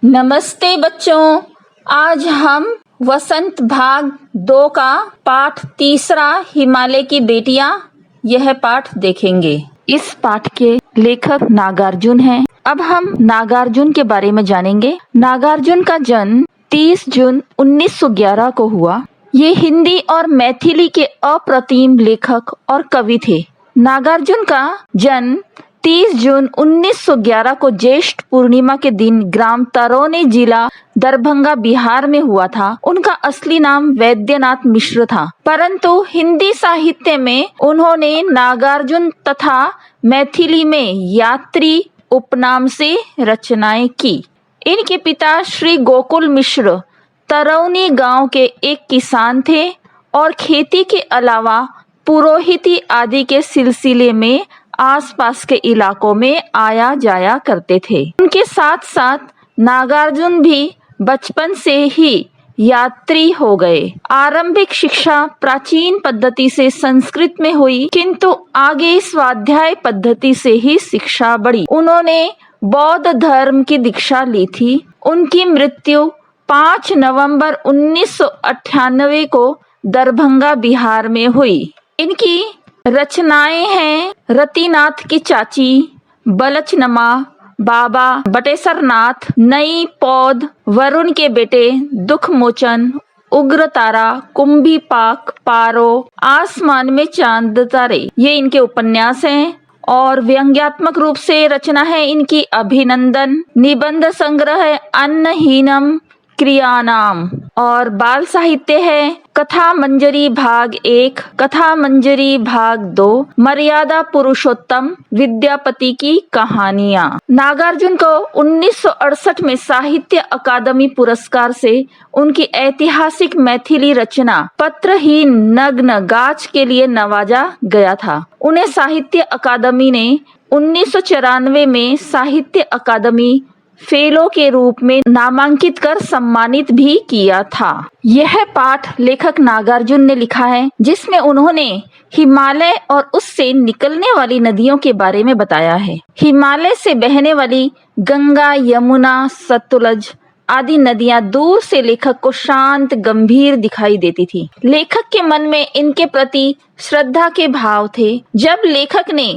नमस्ते बच्चों, आज हम वसंत भाग 2 का पाठ 3 हिमालय की बेटियां यह पाठ देखेंगे। इस पाठ के लेखक नागार्जुन हैं। अब हम नागार्जुन के बारे में जानेंगे। नागार्जुन का जन्म 30 जून 1911 को हुआ। ये हिंदी और मैथिली के अप्रतिम लेखक और कवि थे। नागार्जुन का जन्म 30 जून 1911 को ज्येष्ठ पूर्णिमा के दिन ग्राम तरौनी, जिला दरभंगा, बिहार में हुआ था। उनका असली नाम वैद्यनाथ मिश्र था, परंतु हिंदी साहित्य में उन्होंने नागार्जुन तथा मैथिली में यात्री उपनाम से रचनाएं की। इनके पिता श्री गोकुल मिश्र तरौनी गांव के एक किसान थे और खेती के अलावा पुरोहिती आदि के सिलसिले में आसपास के इलाकों में आया जाया करते थे। उनके साथ साथ नागार्जुन भी बचपन से ही यात्री हो गए। आरंभिक शिक्षा प्राचीन पद्धति से संस्कृत में हुई, किंतु आगे स्वाध्याय पद्धति से ही शिक्षा बढ़ी। उन्होंने बौद्ध धर्म की दीक्षा ली थी। उनकी मृत्यु 5 नवंबर 1998 को दरभंगा, बिहार में हुई। इनकी रचनाएं हैं रतिनाथ की चाची, बलचनमा, बाबा बटेसरनाथ, नई पौध, वरुण के बेटे, दुख मोचन, उग्र तारा, कुंभी पाक, पारो, आसमान में चांद तारे, ये इनके उपन्यास हैं। और व्यंग्यात्मक रूप से रचना है इनकी अभिनंदन, निबंध संग्रह है अन्नहीनम क्रियानाम, और बाल साहित्य है कथा मंजरी भाग 1, कथा मंजरी भाग 2, मर्यादा पुरुषोत्तम, विद्यापति की कहानियां। नागार्जुन को 1968 में साहित्य अकादमी पुरस्कार से उनकी ऐतिहासिक मैथिली रचना पत्रहीन नग्न गाछ के लिए नवाजा गया था। उन्हें साहित्य अकादमी ने 1994 में साहित्य अकादमी फेलो के रूप में नामांकित कर सम्मानित भी किया था। यह पाठ लेखक नागार्जुन ने लिखा है, जिसमें उन्होंने हिमालय और उससे निकलने वाली नदियों के बारे में बताया है। हिमालय से बहने वाली गंगा, यमुना, सतलुज आदि नदियां दूर से लेखक को शांत, गंभीर दिखाई देती थी। लेखक के मन में इनके प्रति श्रद्धा के भाव थे। जब लेखक ने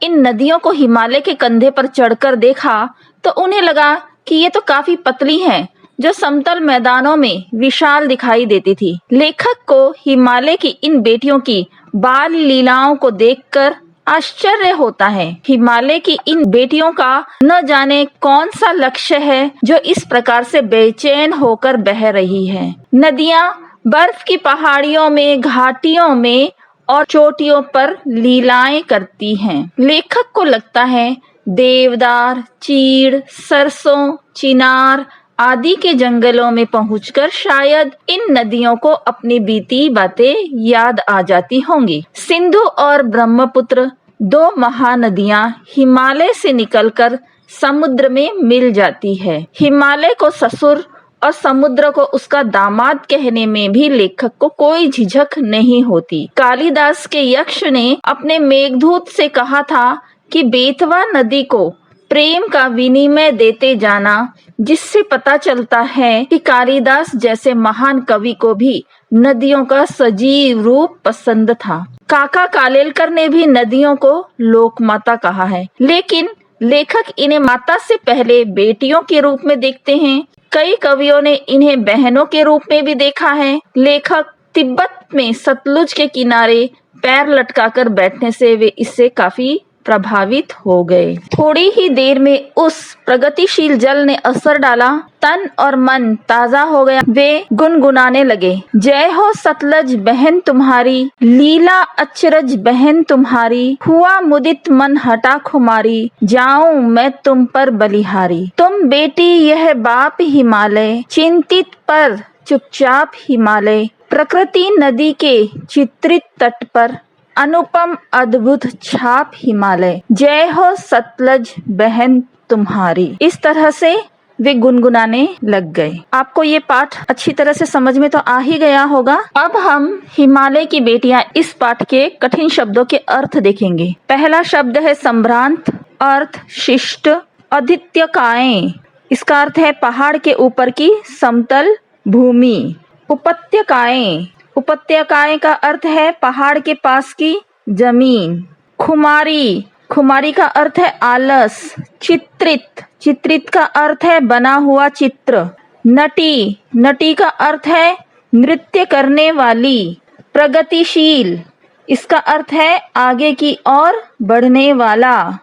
इन नदियों को हिमालय के कंधे पर चढ़कर देखा तो उन्हें लगा कि ये तो काफी पतली हैं, जो समतल मैदानों में विशाल दिखाई देती थी। लेखक को हिमालय की इन बेटियों की बाल लीलाओं को देखकर आश्चर्य होता है। हिमालय की इन बेटियों का न जाने कौन सा लक्ष्य है जो इस प्रकार से बेचैन होकर बह रही है। नदियां बर्फ की पहाड़ियों में, घाटियों में और चोटियों पर लीलाएं करती हैं। लेखक को लगता है देवदार, चीड़, सरसों, चिनार आदि के जंगलों में पहुंचकर शायद इन नदियों को अपनी बीती बातें याद आ जाती होंगी। सिंधु और ब्रह्मपुत्र, 2 महानदियां हिमालय से निकलकर समुद्र में मिल जाती है। हिमालय को ससुर और समुद्र को उसका दामाद कहने में भी लेखक को कोई झिझक नहीं होती। कालिदास के यक्ष ने अपने मेघदूत से कहा था कि बेतवा नदी को प्रेम का विनिमय देते जाना, जिससे पता चलता है कि कालिदास जैसे महान कवि को भी नदियों का सजीव रूप पसंद था। काका कालेलकर ने भी नदियों को लोकमाता कहा है, लेकिन लेखक इन्हें माता से पहले बेटियों के रूप में देखते हैं। कई कवियों ने इन्हें बहनों के रूप में भी देखा है। लेखक तिब्बत में सतलुज के किनारे पैर लटकाकर बैठने से वे इससे काफी प्रभावित हो गए। थोड़ी ही देर में उस प्रगतिशील जल ने असर डाला, तन और मन ताजा हो गया। वे गुनगुनाने लगे, जय हो सतलज बहन तुम्हारी, लीला अचरज बहन तुम्हारी, हुआ मुदित मन हटा खुमारी, जाऊं मैं तुम पर बलिहारी। तुम बेटी यह बाप हिमालय, चिंतित पर चुपचाप हिमालय, प्रकृति नदी के चित्रित तट पर, अनुपम अद्भुत छाप हिमालय, जय हो सतलज बहन तुम्हारी। इस तरह से वे गुनगुनाने लग गए। आपको ये पाठ अच्छी तरह से समझ में तो आ ही गया होगा। अब हम हिमालय की बेटियां इस पाठ के कठिन शब्दों के अर्थ देखेंगे। पहला शब्द है संभ्रांत, अर्थ शिष्ट, आदित्यकाएं, इसका अर्थ है पहाड़ के ऊपर की समतल भूमि। उपत्यकाएं, उपत्यकाएं का अर्थ है पहाड़ के पास की जमीन। खुमारी, खुमारी का अर्थ है आलस। चित्रित, चित्रित का अर्थ है बना हुआ चित्र। नटी, नटी का अर्थ है नृत्य करने वाली। प्रगतिशील, इसका अर्थ है आगे की ओर बढ़ने वाला।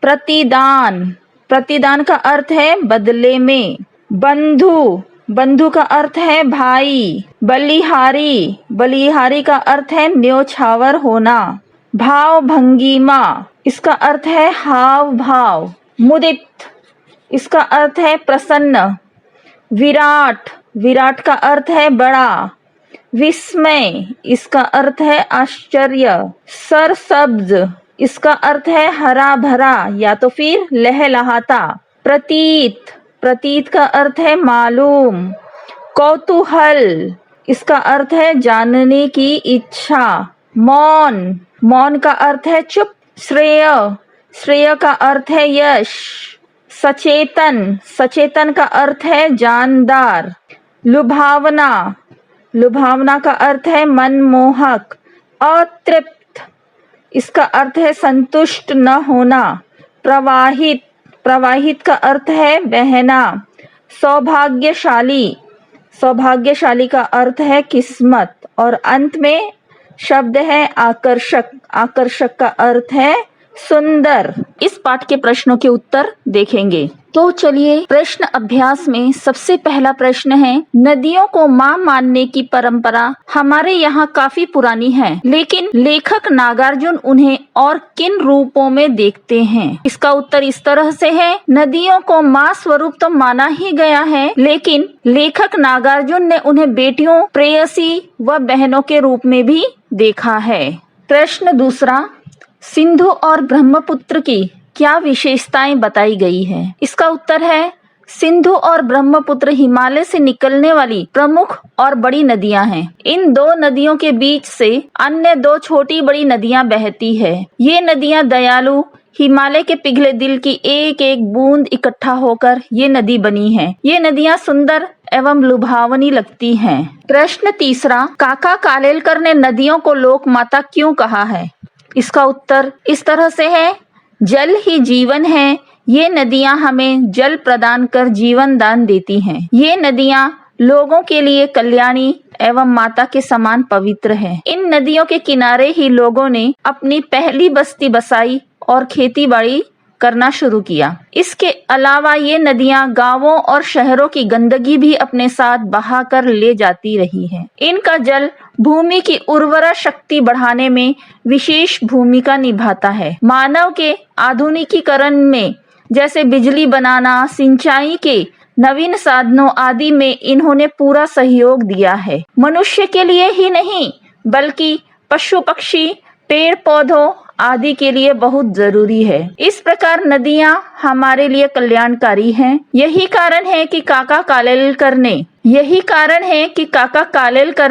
प्रतिदान, प्रतिदान का अर्थ है बदले में। बंधु, बंधु का अर्थ है भाई। बलिहारी, बलिहारी का अर्थ है न्योछावर होना। भाव भंगिमा, इसका अर्थ है हाव भाव। मुदित, इसका अर्थ है प्रसन्न। विराट, विराट का अर्थ है बड़ा। विस्मय, इसका अर्थ है आश्चर्य। सरसब्ज, इसका अर्थ है हरा भरा या तो फिर लहलहाता। प्रतीत, प्रतीत का अर्थ है मालूम। कौतूहल, इसका अर्थ है जानने की इच्छा। मौन, मौन का अर्थ है चुप। श्रेय, श्रेय का अर्थ है यश। सचेतन, सचेतन का अर्थ है जानदार। लुभावना, लुभावना का अर्थ है मनमोहक। अतृप्त, इसका अर्थ है संतुष्ट न होना। प्रवाहित, प्रवाहित का अर्थ है बहना। सौभाग्यशाली, सौभाग्यशाली का अर्थ है किस्मत। और अंत में शब्द है आकर्षक, आकर्षक का अर्थ है सुंदर। इस पाठ के प्रश्नों के उत्तर देखेंगे। तो चलिए प्रश्न अभ्यास में सबसे पहला प्रश्न है, नदियों को मां मानने की परंपरा हमारे यहाँ काफी पुरानी है, लेकिन लेखक नागार्जुन उन्हें और किन रूपों में देखते हैं? इसका उत्तर इस तरह से है, नदियों को मां स्वरूप तो माना ही गया है, लेकिन लेखक नागार्जुन ने उन्हें बेटियों, प्रेयसी व बहनों के रूप में भी देखा है। प्रश्न दूसरा, सिंधु और ब्रह्मपुत्र की क्या विशेषताएं बताई गई है? इसका उत्तर है, सिंधु और ब्रह्मपुत्र हिमालय से निकलने वाली प्रमुख और बड़ी नदियां हैं। इन दो नदियों के बीच से अन्य दो छोटी बड़ी नदियां बहती है। ये नदियां दयालु हिमालय के पिघले दिल की एक एक बूंद इकट्ठा होकर ये नदी बनी है। ये नदियां सुंदर एवं लुभावनी लगती हैं। प्रश्न तीसरा, काका कालेलकर ने नदियों को लोक माता क्यों कहा है? इसका उत्तर इस तरह से है, जल ही जीवन है। ये नदियां हमें जल प्रदान कर जीवन दान देती हैं। ये नदियां लोगों के लिए कल्याणी एवं माता के समान पवित्र है। इन नदियों के किनारे ही लोगों ने अपनी पहली बस्ती बसाई और खेती बाड़ी करना शुरू किया। इसके अलावा ये नदियां गांवों और शहरों की गंदगी भी अपने साथ बहा कर ले जाती रही है। इनका जल भूमि की उर्वरा शक्ति बढ़ाने में विशेष भूमिका निभाता है। मानव के आधुनिकीकरण में जैसे बिजली बनाना, सिंचाई के नवीन साधनों आदि में इन्होंने पूरा सहयोग दिया है। मनुष्य के लिए ही नहीं बल्कि पशु पक्षी, पेड़ पौधों आदि के लिए बहुत जरूरी है। इस प्रकार नदियां हमारे लिए कल्याणकारी हैं। यही कारण है कि काका कालेलकर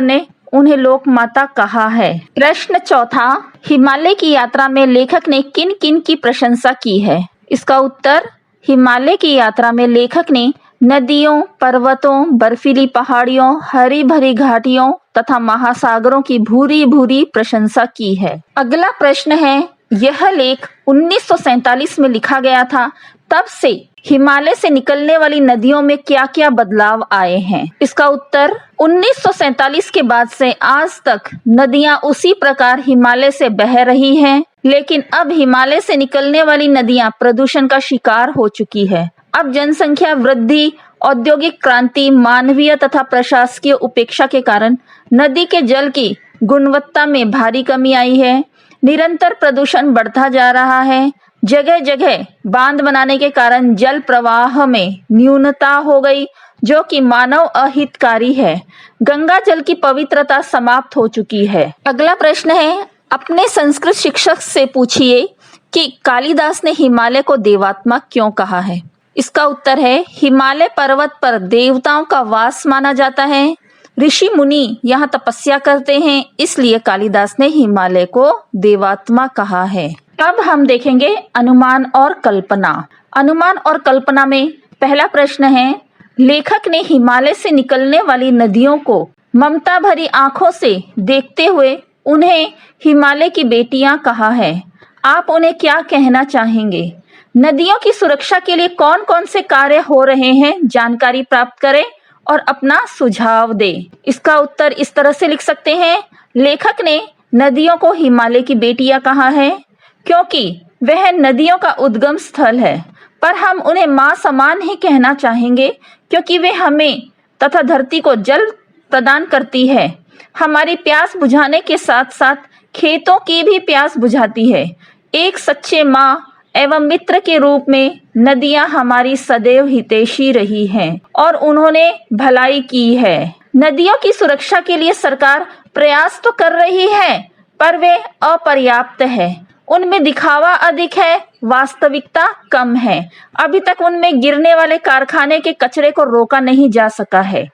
ने उन्हें लोक माता कहा है। प्रश्न चौथा, हिमालय की यात्रा में लेखक ने किन किन की प्रशंसा की है? इसका उत्तर, हिमालय की यात्रा में लेखक ने नदियों, पर्वतों, बर्फीली पहाड़ियों, हरी भरी घाटियों तथा महासागरों की भूरी भूरी प्रशंसा की है। अगला प्रश्न है, यह लेख 1947 में लिखा गया था, तब से हिमालय से निकलने वाली नदियों में क्या क्या बदलाव आए हैं? इसका उत्तर, 1947 के बाद से आज तक नदियां उसी प्रकार हिमालय से बह रही हैं, लेकिन अब हिमालय से निकलने वाली नदियां प्रदूषण का शिकार हो चुकी है। अब जनसंख्या वृद्धि, औद्योगिक क्रांति, मानवीय तथा प्रशासकीय उपेक्षा के कारण नदी के जल की गुणवत्ता में भारी कमी आई है। निरंतर प्रदूषण बढ़ता जा रहा है। जगह जगह बांध बनाने के कारण जल प्रवाह में न्यूनता हो गई, जो कि मानव अहितकारी है। गंगा जल की पवित्रता समाप्त हो चुकी है। अगला प्रश्न है, अपने संस्कृत शिक्षक से पूछिए कि कालिदास ने हिमालय को देवात्मा क्यों कहा है? इसका उत्तर है, हिमालय पर्वत पर देवताओं का वास माना जाता है। ऋषि मुनि यहाँ तपस्या करते हैं, इसलिए कालिदास ने हिमालय को देवात्मा कहा है। अब हम देखेंगे अनुमान और कल्पना। अनुमान और कल्पना में पहला प्रश्न है, लेखक ने हिमालय से निकलने वाली नदियों को ममता भरी आंखों से देखते हुए उन्हें हिमालय की बेटियां कहा है। आप उन्हें क्या कहना चाहेंगे? नदियों की सुरक्षा के लिए कौन कौन से कार्य हो रहे हैं, जानकारी प्राप्त करें और अपना सुझाव दें। इसका उत्तर इस तरह से लिख सकते हैं, लेखक ने नदियों को हिमालय की बेटियां कहा है क्योंकि वह नदियों का उद्गम स्थल है, पर हम उन्हें मां समान ही कहना चाहेंगे क्योंकि वे हमें तथा धरती को जल प्रदान करती है। हमारी प्यास बुझाने के साथ साथ खेतों की भी प्यास बुझाती है। एक सच्चे मां एवं मित्र के रूप में नदियां हमारी सदैव हितैषी रही हैं और उन्होंने भलाई की है। नदियों की सुरक्षा के लिए सरकार प्रयास तो कर रही है, पर वे अपर्याप्त है। उनमें दिखावा अधिक है, वास्तविकता कम है। अभी तक उनमें गिरने वाले कारखाने के कचरे को रोका नहीं जा सका है।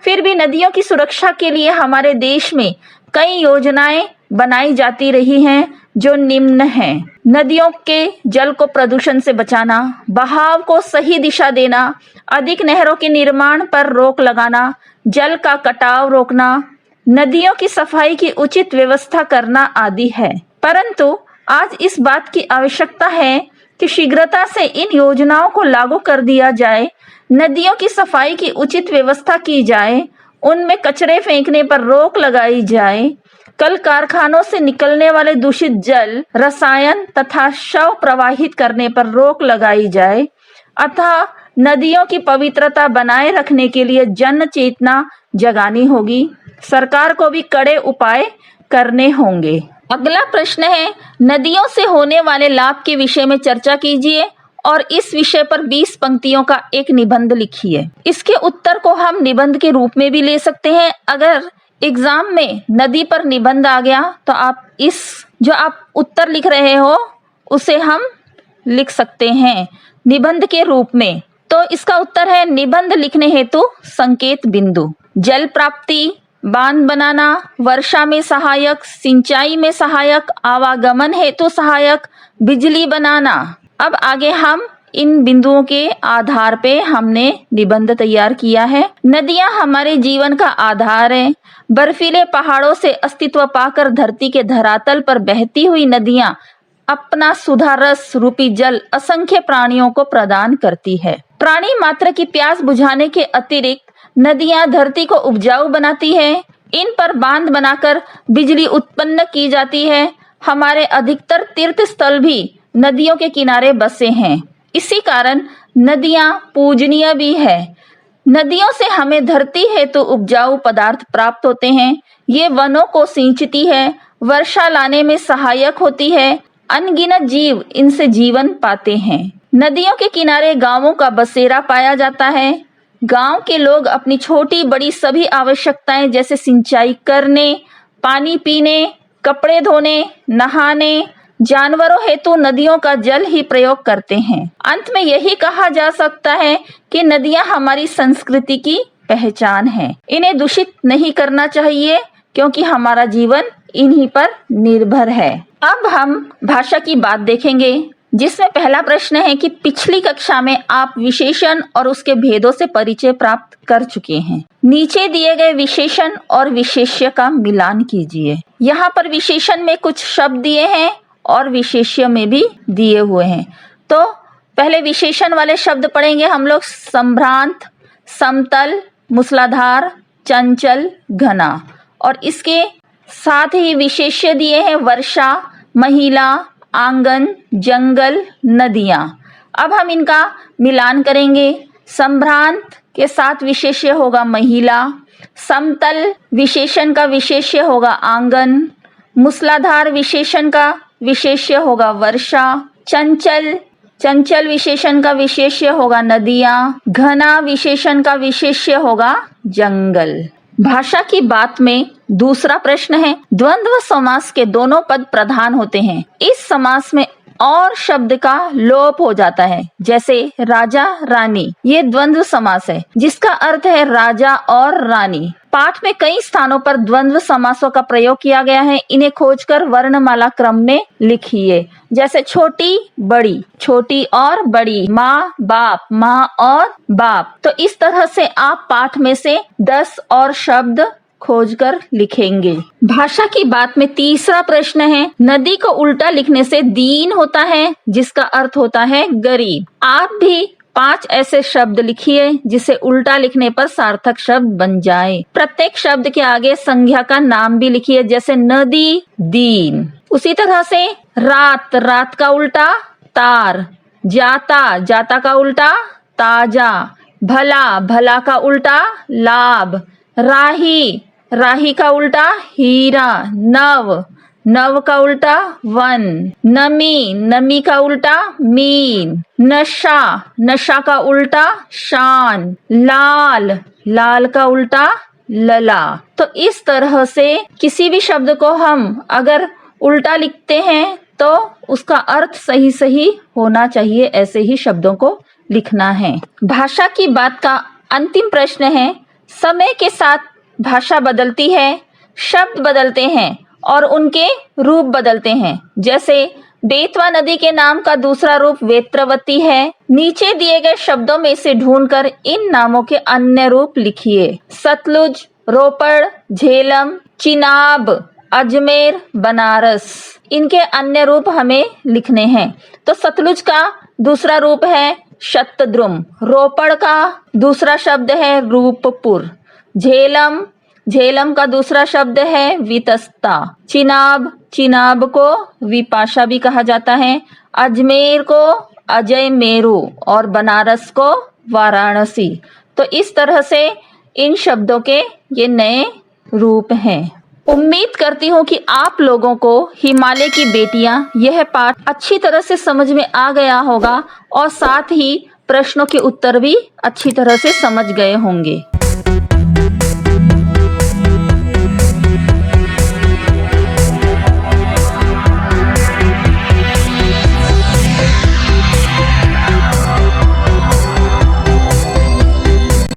फिर भी नदियों की सुरक्षा के लिए हमारे देश में कई योजनाएं बनाई जाती रही हैं जो निम्न हैं। नदियों के जल को प्रदूषण से बचाना, बहाव को सही दिशा देना, अधिक नहरों के निर्माण पर रोक लगाना, जल का कटाव रोकना, नदियों की सफाई की उचित व्यवस्था करना आदि है। परंतु आज इस बात की आवश्यकता है कि शीघ्रता से इन योजनाओं को लागू कर दिया जाए, नदियों की सफाई की उचित व्यवस्था की जाए, उनमें कचरे फेंकने पर रोक लगाई जाए, कल कारखानों से निकलने वाले दूषित जल, रसायन तथा शव प्रवाहित करने पर रोक लगाई जाए, अतः नदियों की पवित्रता बनाए रखने के लिए जन चेतना जगानी होगी। सरकार को भी कड़े उपाय करने होंगे। अगला प्रश्न है, नदियों से होने वाले लाभ के विषय में चर्चा कीजिए और इस विषय पर 20 पंक्तियों का एक निबंध लिखिए। इसके उत्तर को हम निबंध के रूप में भी ले सकते हैं। अगर एग्जाम में नदी पर निबंध आ गया तो आप इस जो आप उत्तर लिख रहे हो उसे हम लिख सकते हैं निबंध के रूप में। तो इसका उत्तर है, निबंध लिखने हेतु संकेत बिंदु, जल प्राप्ति, बांध बनाना, वर्षा में सहायक, सिंचाई में सहायक, आवागमन हेतु सहायक, बिजली बनाना। अब आगे हम इन बिंदुओं के आधार पे हमने निबंध तैयार किया है। नदियां हमारे जीवन का आधार है। बर्फीले पहाड़ों से अस्तित्व पाकर धरती के धरातल पर बहती हुई नदियां अपना सुधा रस रूपी जल असंख्य प्राणियों को प्रदान करती है। प्राणी मात्र की प्यास बुझाने के अतिरिक्त नदियां धरती को उपजाऊ बनाती है। इन पर बांध बनाकर बिजली उत्पन्न की जाती है। हमारे अधिकतर तीर्थ स्थल भी नदियों के किनारे बसे हैं। इसी कारण नदियां पूजनीय भी है। नदियों से हमें धरती हेतु उपजाऊ पदार्थ प्राप्त होते हैं। ये वनों को सिंचती है, वर्षा लाने में सहायक होती है। अनगिनत जीव इनसे जीवन पाते हैं। नदियों के किनारे गांवों का बसेरा पाया जाता है। गांव के लोग अपनी छोटी बड़ी सभी आवश्यकताएं जैसे सिंचाई करने, पानी पीने, कपड़े धोने, नहाने, जानवरों हेतु नदियों का जल ही प्रयोग करते हैं। अंत में यही कहा जा सकता है कि नदियां हमारी संस्कृति की पहचान है। इन्हें दूषित नहीं करना चाहिए क्योंकि हमारा जीवन इन्हीं पर निर्भर है। अब हम भाषा की बात देखेंगे, जिसमें पहला प्रश्न है कि पिछली कक्षा में आप विशेषण और उसके भेदों से परिचय प्राप्त कर चुके हैं। नीचे दिए गए विशेषण और विशेष्य का मिलान कीजिए। यहाँ पर विशेषण में कुछ शब्द दिए हैं और विशेष्य में भी दिए हुए हैं। तो पहले विशेषण वाले शब्द पढ़ेंगे हम लोग। संभ्रांत, समतल, मूसलाधार, चंचल, घना। और इसके साथ ही विशेष्य दिए हैं वर्षा, महिला, आंगन, जंगल, नदियां। अब हम इनका मिलान करेंगे। संभ्रांत के साथ विशेष्य होगा महिला, समतल विशेषण का विशेष्य होगा आंगन, मूसलाधार विशेषण का विशेष्य होगा वर्षा, चंचल विशेषण का विशेष्य होगा नदियां, घना विशेषण का विशेष्य होगा जंगल। भाषा की बात में दूसरा प्रश्न है, द्वंद्व समास के दोनों पद प्रधान होते हैं। इस समास में और शब्द का लोप हो जाता है, जैसे राजा रानी। ये द्वंद्व समास है जिसका अर्थ है राजा और रानी। पाठ में कई स्थानों पर द्वंद्व समासों का प्रयोग किया गया है। इन्हें खोजकर वर्णमाला क्रम में लिखिए, जैसे छोटी बड़ी, छोटी और बड़ी, माँ बाप, माँ और बाप। तो इस तरह से आप पाठ में से 10 और शब्द खोजकर लिखेंगे। भाषा की बात में तीसरा प्रश्न है, नदी को उल्टा लिखने से दीन होता है, जिसका अर्थ होता है गरीब। आप भी 5 ऐसे शब्द लिखिए जिसे उल्टा लिखने पर सार्थक शब्द बन जाए। प्रत्येक शब्द के आगे संज्ञा का नाम भी लिखिए, जैसे नदी, दीन। उसी तरह से रात, रात का उल्टा तार। जाता, जाता का उल्टा ताजा। भला, भला का उल्टा लाभ। राही, राही का उल्टा हीरा। नव, नव का उल्टा वन। नमी, नमी का उल्टा मीन। नशा, नशा का उल्टा शान। लाल, लाल का उल्टा लला। तो इस तरह से किसी भी शब्द को हम अगर उल्टा लिखते हैं तो उसका अर्थ सही सही होना चाहिए। ऐसे ही शब्दों को लिखना है। भाषा की बात का अंतिम प्रश्न है, समय के साथ भाषा बदलती है, शब्द बदलते हैं और उनके रूप बदलते हैं। जैसे बेतवा नदी के नाम का दूसरा रूप वेत्रवती है। नीचे दिए गए शब्दों में से ढूंढकर इन नामों के अन्य रूप लिखिए। सतलुज, रोपड़, झेलम, चिनाब, अजमेर, बनारस। इनके अन्य रूप हमें लिखने हैं। तो सतलुज का दूसरा रूप है शतद्रुम। रोपड़ का दूसरा शब्द है रूपपुर। झेलम, झेलम का दूसरा शब्द है वितस्ता। चिनाब, चिनाब को विपाशा भी कहा जाता है। अजमेर को अजय मेरू और बनारस को वाराणसी। तो इस तरह से इन शब्दों के ये नए रूप हैं। उम्मीद करती हूँ कि आप लोगों को हिमालय की बेटियां यह पाठ अच्छी तरह से समझ में आ गया होगा और साथ ही प्रश्नों के उत्तर भी अच्छी तरह से समझ गए होंगे।